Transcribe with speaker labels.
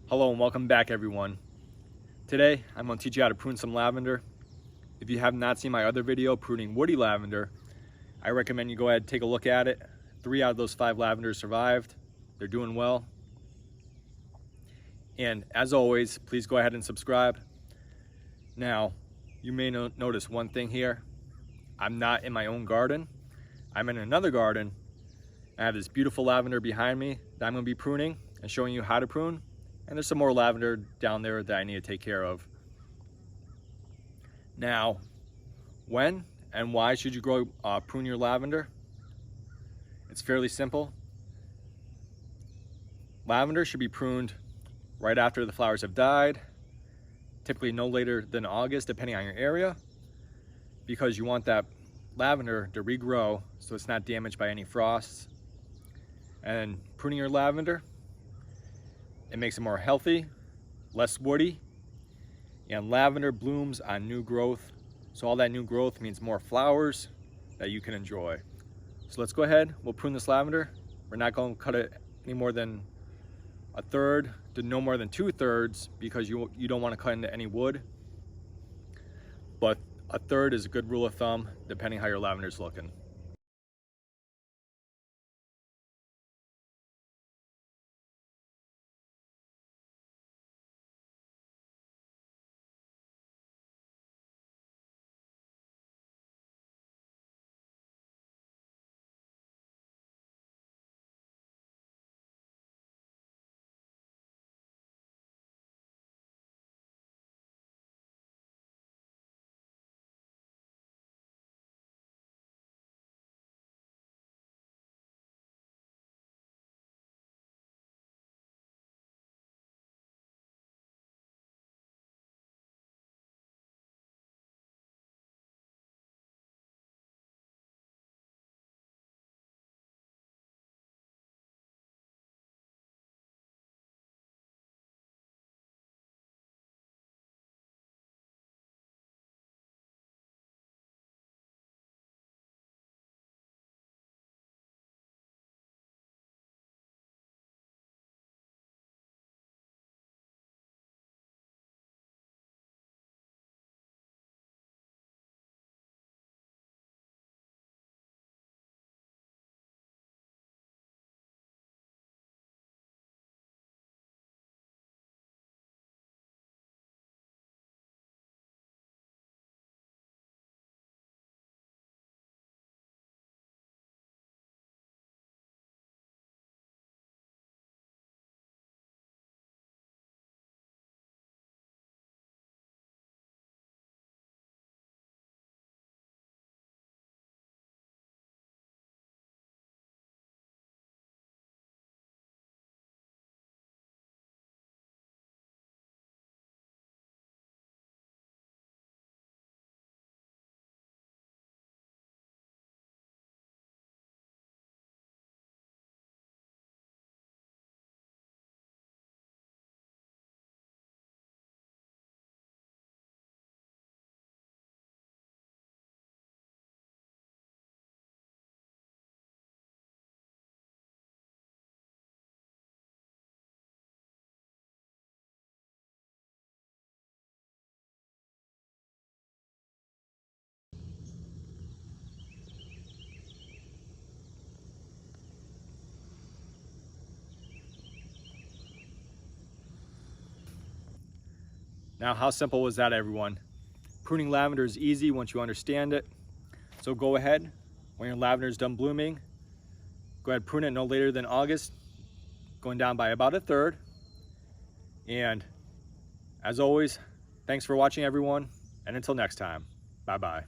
Speaker 1: Hello and welcome back, everyone. Today I'm going to teach you how to prune some lavender. If you have not seen my other video, Pruning Woody Lavender, I recommend you go ahead and take a look at it. 3 out of those 5 lavenders survived. They're doing well. And as always, please go ahead and subscribe. Now, you may notice one thing here. I'm not in my own garden. I'm in another garden. I have this beautiful lavender behind me that I'm going to be pruning and showing you how to prune. And there's some more lavender down there that I need to take care of. Now, when and why should you prune your lavender? It's fairly simple. Lavender should be pruned right after the flowers have died, typically no later than August, depending on your area, because you want that lavender to regrow so it's not damaged by any frosts. And pruning your lavender, it makes it more healthy, less woody, and lavender blooms on new growth. So all that new growth means more flowers that you can enjoy. So let's go ahead, we'll prune this lavender. We're not going to cut it any more than 1/3 to no more than 2/3 because you don't want to cut into any wood. But 1/3 is a good rule of thumb depending how your lavender is looking. Now, how simple was that, everyone? Pruning lavender is easy once you understand it. So go ahead, when your lavender is done blooming, go ahead, prune it no later than August, going down by about 1/3. And as always, thanks for watching, everyone, and until next time, bye-bye.